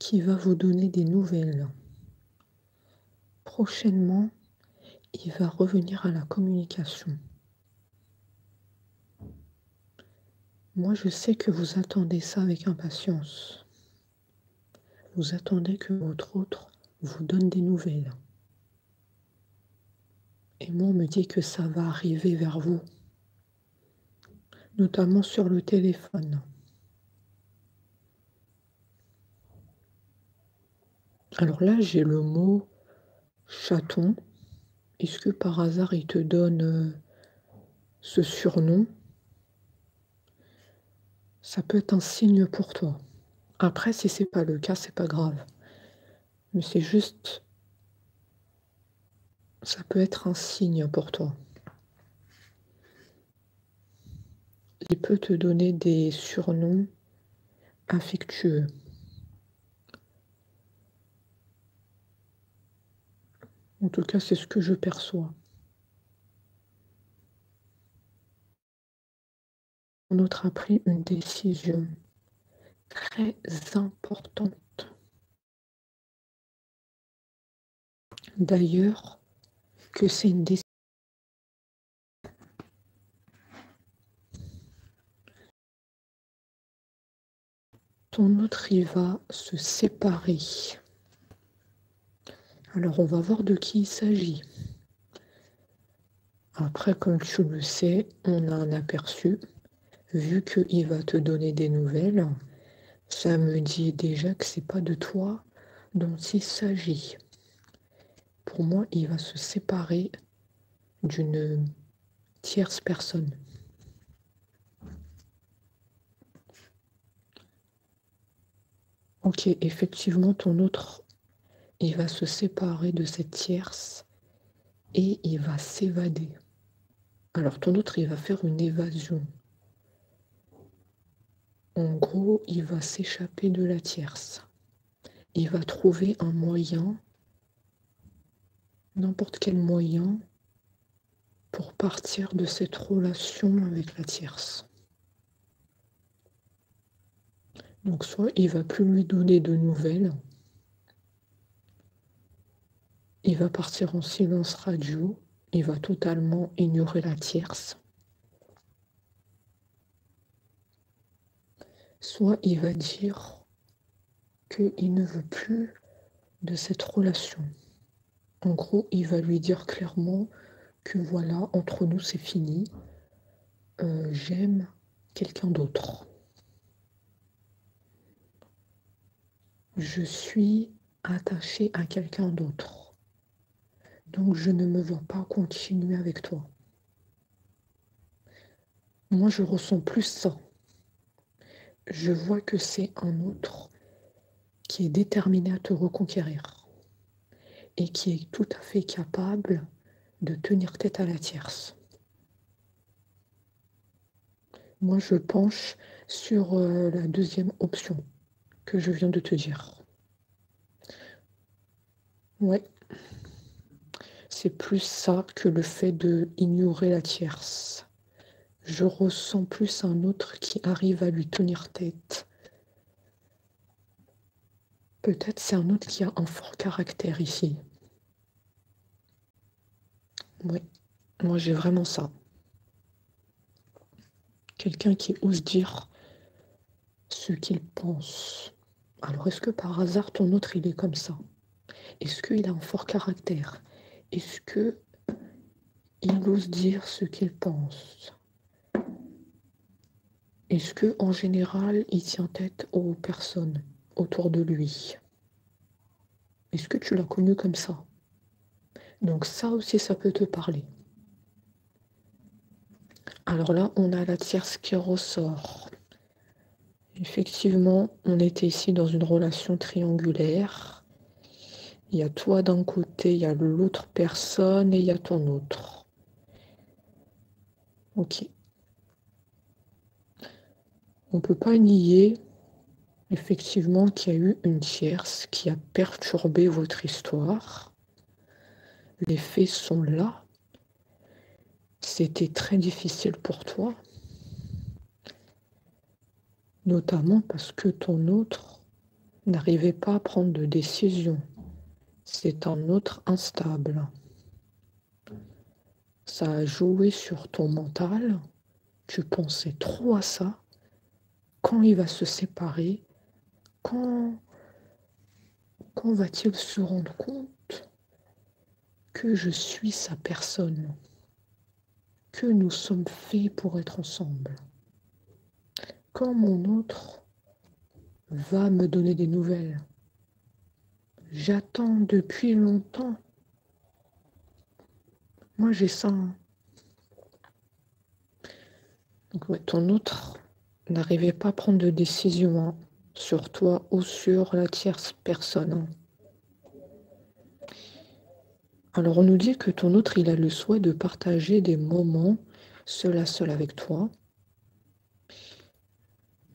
qui va vous donner des nouvelles. Prochainement, il va revenir à la communication. Moi, je sais que vous attendez ça avec impatience. Vous attendez que votre autre vous donne des nouvelles. Et moi, on me dit que ça va arriver vers vous, notamment sur le téléphone. Alors là, j'ai le mot chaton. Est-ce que par hasard, il te donne ce surnom? Ça peut être un signe pour toi. Après, si c'est pas le cas, c'est pas grave. Mais c'est juste, ça peut être un signe pour toi. Il peut te donner des surnoms affectueux. En tout cas, c'est ce que je perçois. Un autre a pris une décision très importante. D'ailleurs, que c'est une décision. Ton autre, il va se séparer. Alors, on va voir de qui il s'agit. Après, comme tu le sais, on a un aperçu. Vu qu'il va te donner des nouvelles, ça me dit déjà que c'est pas de toi dont il s'agit. Pour moi, il va se séparer d'une tierce personne. Ok, effectivement, ton autre, il va se séparer de cette tierce et il va s'évader. Alors, ton autre, il va faire une évasion. En gros, il va s'échapper de la tierce. Il va trouver un moyen, n'importe quel moyen, pour partir de cette relation avec la tierce. Donc, soit il va plus lui donner de nouvelles, il va partir en silence radio, il va totalement ignorer la tierce, soit il va dire qu'il ne veut plus de cette relation. En gros, il va lui dire clairement que voilà, entre nous c'est fini, j'aime quelqu'un d'autre. Je suis attachée à quelqu'un d'autre. Donc je ne me vois pas continuer avec toi. Moi, je ressens plus ça. Je vois que c'est un autre qui est déterminé à te reconquérir et qui est tout à fait capable de tenir tête à la tierce. Moi, je penche sur la deuxième option que je viens de te dire. Ouais, c'est plus ça que le fait de ignorer la tierce. Je ressens plus un autre qui arrive à lui tenir tête. Peut-être c'est un autre qui a un fort caractère ici. Oui, moi j'ai vraiment ça. Quelqu'un qui ose dire ce qu'il pense. Alors est-ce que par hasard ton autre il est comme ça? Est-ce qu'il a un fort caractère? Est-ce que il ose dire ce qu'il pense? Est-ce que en général il tient tête aux personnes autour de lui? Est-ce que tu l'as connu comme ça? Donc ça aussi ça peut te parler. Alors là on a la tierce qui ressort. Effectivement, on était ici dans une relation triangulaire. Il y a toi d'un côté, il y a l'autre personne et il y a ton autre. Ok. On ne peut pas nier, effectivement, qu'il y a eu une tierce qui a perturbé votre histoire. Les faits sont là. C'était très difficile pour toi. Notamment parce que ton autre n'arrivait pas à prendre de décision. C'est un autre instable. Ça a joué sur ton mental. Tu pensais trop à ça. Quand il va se séparer, quand va-t-il se rendre compte que je suis sa personne, que nous sommes faits pour être ensemble? Quand mon autre va me donner des nouvelles? J'attends depuis longtemps. Moi, j'ai ça. Donc, ouais, ton autre n'arrivait pas à prendre de décision sur toi ou sur la tierce personne. Alors, on nous dit que ton autre, il a le souhait de partager des moments seul à seul avec toi,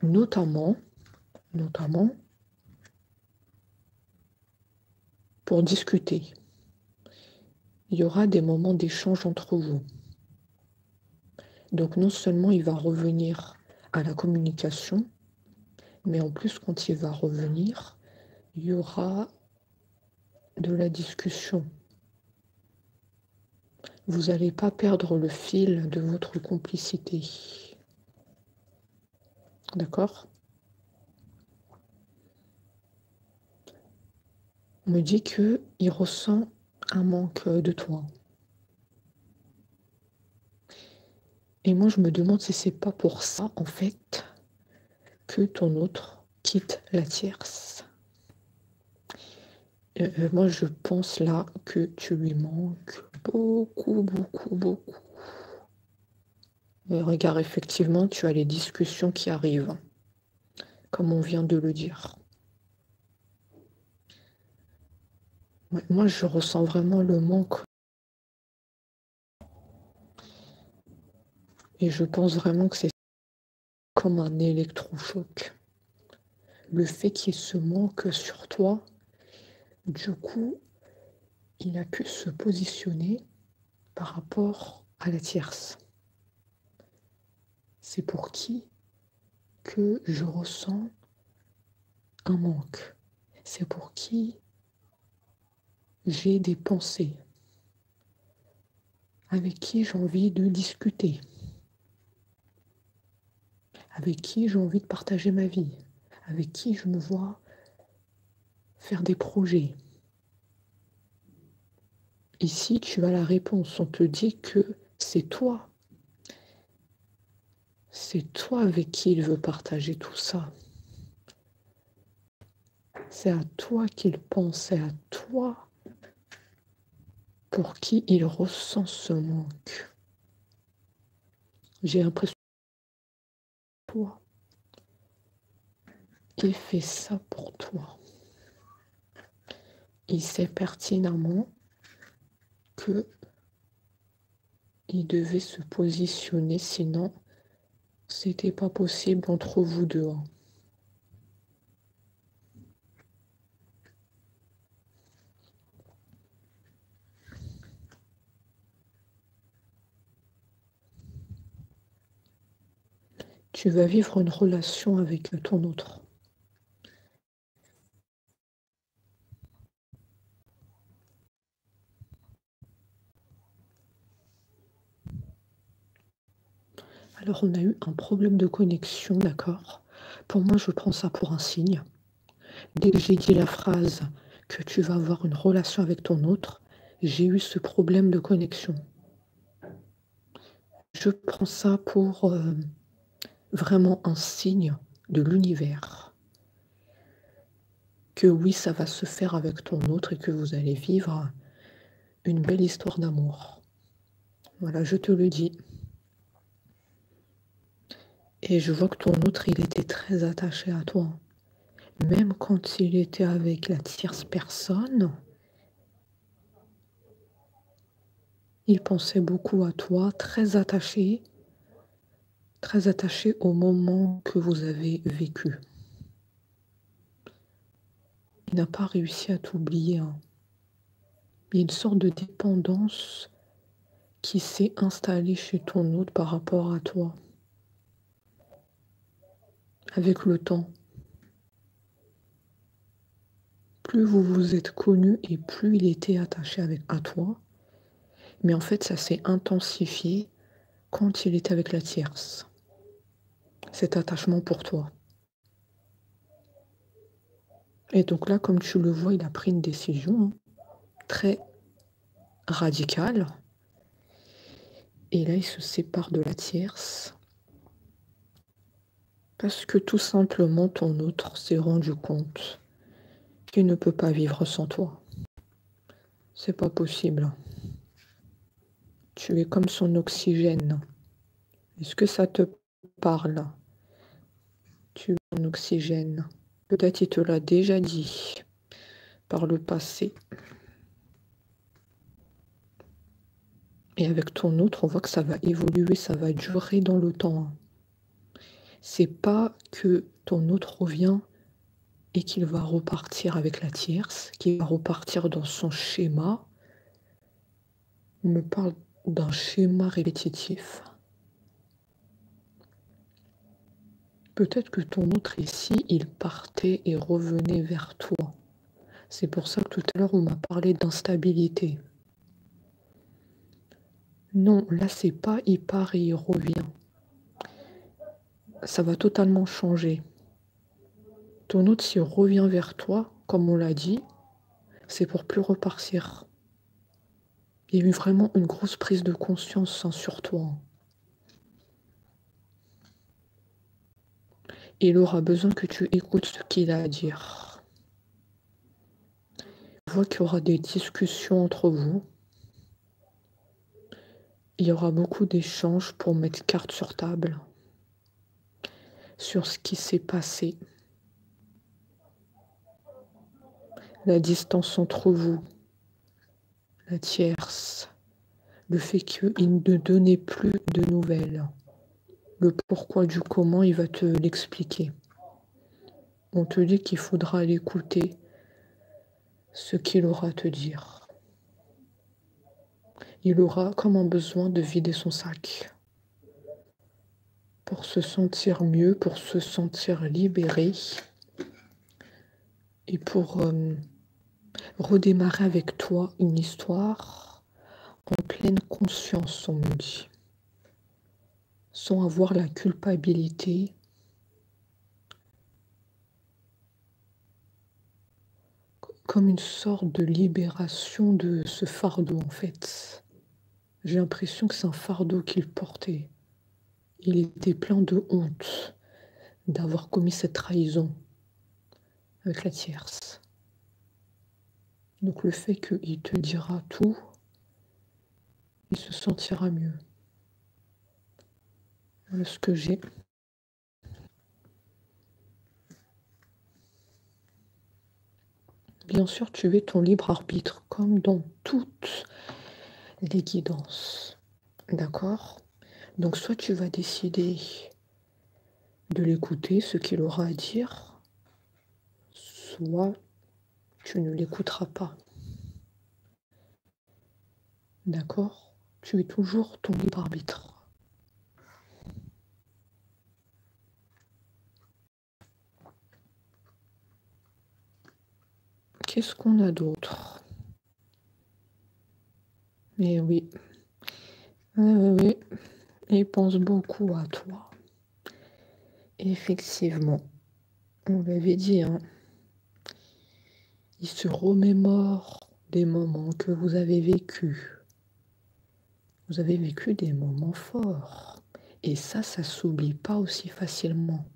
notamment pour discuter. Il y aura des moments d'échange entre vous. Donc, non seulement il va revenir à la communication, mais en plus, quand il va revenir, il y aura de la discussion. Vous n'allez pas perdre le fil de votre complicité. D'accord? On me dit qu'il ressent un manque de toi. Et moi, je me demande si c'est pas pour ça, en fait, que ton autre quitte la tierce. Moi, je pense là que tu lui manques beaucoup, beaucoup, beaucoup. Regarde, effectivement, tu as les discussions qui arrivent, comme on vient de le dire. Moi, je ressens vraiment le manque. Et je pense vraiment que c'est comme un électrochoc. Le fait qu'il se manque sur toi, du coup, il a pu se positionner par rapport à la tierce. C'est pour qui que je ressens un manque. C'est pour qui j'ai des pensées, avec qui j'ai envie de discuter, avec qui j'ai envie de partager ma vie, avec qui je me vois faire des projets. Ici, tu as la réponse. On te dit que c'est toi. C'est toi avec qui il veut partager tout ça. C'est à toi qu'il pense, c'est à toi pour qui il ressent ce manque. J'ai l'impression que toi, il fait ça pour toi. Il sait pertinemment que il devait se positionner, sinon c'était pas possible entre vous deux. Tu vas vivre une relation avec ton autre. Alors on a eu un problème de connexion, d'accord? Pour moi, je prends ça pour un signe. Dès que j'ai dit la phrase que tu vas avoir une relation avec ton autre, j'ai eu ce problème de connexion. Je prends ça pour vraiment un signe de l'univers. Que oui, ça va se faire avec ton autre et que vous allez vivre une belle histoire d'amour. Voilà, je te le dis. Et je vois que ton autre, il était très attaché à toi. Même quand il était avec la tierce personne, il pensait beaucoup à toi, très attaché au moment que vous avez vécu. Il n'a pas réussi à t'oublier. Il y a une sorte de dépendance qui s'est installée chez ton autre par rapport à toi, avec le temps. plus vous vous êtes connus et plus il était attaché à toi. Mais en fait, ça s'est intensifié quand il était avec la tierce, cet attachement pour toi. Et donc là, comme tu le vois, il a pris une décision très radicale. Et là, il se sépare de la tierce parce que tout simplement, ton autre s'est rendu compte qu'il ne peut pas vivre sans toi. C'est pas possible. Tu es comme son oxygène. Est-ce que ça te parle? Tu es son oxygène. Peut-être il te l'a déjà dit par le passé. Et avec ton autre, on voit que ça va évoluer, ça va durer dans le temps. C'est pas que ton autre revient et qu'il va repartir avec la tierce, qu'il va repartir dans son schéma. On me parle d'un schéma répétitif. Peut-être que ton autre ici, il partait et revenait vers toi. C'est pour ça que tout à l'heure, on m'a parlé d'instabilité. Non, là, c'est pas il part et il revient. Ça va totalement changer. Ton autre, s'il revient vers toi, comme on l'a dit, c'est pour plus repartir. Il y a eu vraiment une grosse prise de conscience sur toi. Il aura besoin que tu écoutes ce qu'il a à dire. Je vois qu'il y aura des discussions entre vous. Il y aura beaucoup d'échanges pour mettre carte sur table sur ce qui s'est passé. La distance entre vous, la tierce, le fait qu'il ne donnait plus de nouvelles. Le pourquoi du comment, il va te l'expliquer. On te dit qu'il faudra l'écouter, ce qu'il aura à te dire. Il aura comme un besoin de vider son sac pour se sentir mieux, pour se sentir libéré et pour redémarrer avec toi une histoire en pleine conscience, on me dit, sans avoir la culpabilité, comme une sorte de libération de ce fardeau en fait. J'ai l'impression que c'est un fardeau qu'il portait. Il était plein de honte d'avoir commis cette trahison avec la tierce. Donc le fait qu'il te dira tout, il se sentira mieux. Voilà ce que j'ai. Bien sûr, tu es ton libre arbitre, comme dans toutes les guidances. D'accord? Donc soit tu vas décider de l'écouter, ce qu'il aura à dire, soit tu ne l'écouteras pas. D'accord? Tu es toujours ton libre arbitre. Qu'est-ce qu'on a d'autre? Mais oui. Oui. Il pense beaucoup à toi. Effectivement. On l'avait dit, hein. Il se remémore des moments que vous avez vécus. Vous avez vécu des moments forts. Et ça s'oublie pas aussi facilement.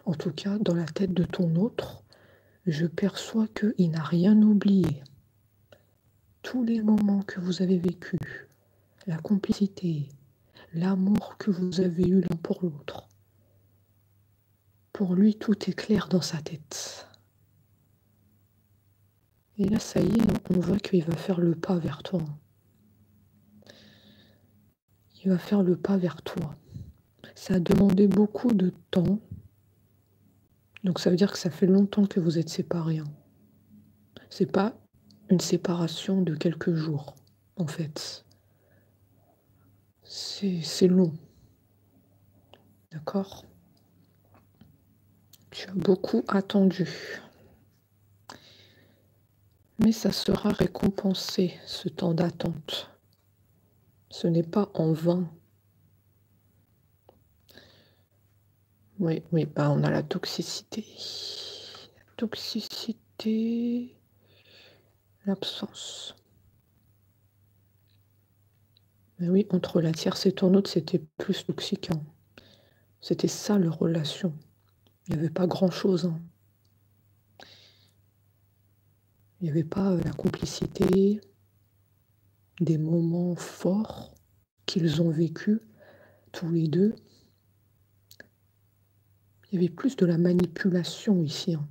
En tout cas, dans la tête de ton autre, je perçois qu'il n'a rien oublié. Tous les moments que vous avez vécus, la complicité, l'amour que vous avez eu l'un pour l'autre. Pour lui, tout est clair dans sa tête. Et là, ça y est, on voit qu'il va faire le pas vers toi. Il va faire le pas vers toi. Ça a demandé beaucoup de temps. Donc ça veut dire que ça fait longtemps que vous êtes séparés. C'est pas une séparation de quelques jours, en fait. C'est long. D'accord? Tu as beaucoup attendu. Mais ça sera récompensé, ce temps d'attente. Ce n'est pas en vain. Oui, oui, bah, on a la toxicité. Toxicité, l'absence. Mais oui, entre la tierce et ton autre, c'était plus toxique, hein. C'était ça leur relation. Il n'y avait pas grand-chose, hein. Il n'y avait pas, la complicité, des moments forts qu'ils ont vécus tous les 2. Il y avait plus de la manipulation ici, hein.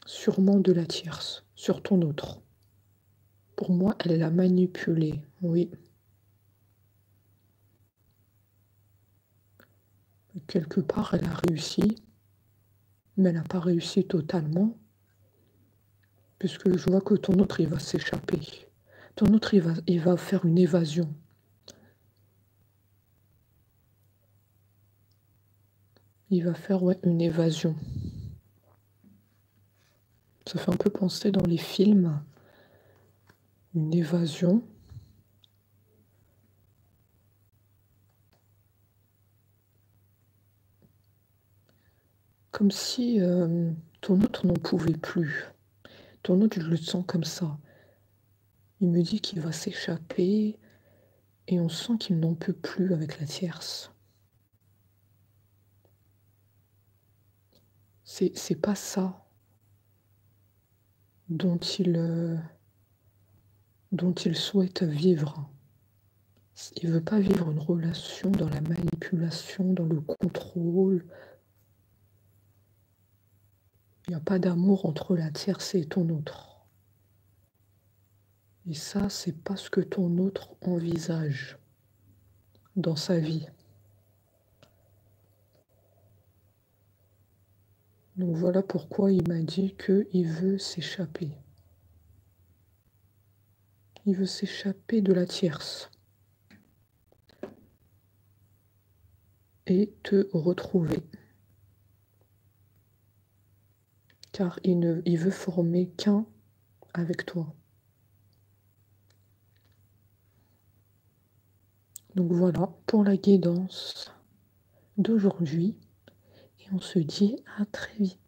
Sûrement de la tierce, sur ton autre. Pour moi, elle l'a manipulé, oui. Quelque part, elle a réussi, mais elle n'a pas réussi totalement, puisque je vois que ton autre, il va s'échapper. Ton autre, il va faire une évasion. Il va faire, ouais, une évasion. Ça fait un peu penser dans les films, une évasion. Comme si, ton autre n'en pouvait plus. Ton autre, je le sens comme ça. Il me dit qu'il va s'échapper et on sent qu'il n'en peut plus avec la tierce. C'est pas ça dont il souhaite vivre. Il veut pas vivre une relation dans la manipulation, dans le contrôle. Il y a pas d'amour entre la tierce et ton autre. Et ça, c'est pas ce que ton autre envisage dans sa vie. Donc voilà pourquoi il m'a dit qu'il veut s'échapper. Il veut s'échapper de la tierce et te retrouver. Car il veut former qu'un avec toi. Donc voilà pour la guidance d'aujourd'hui et on se dit à très vite.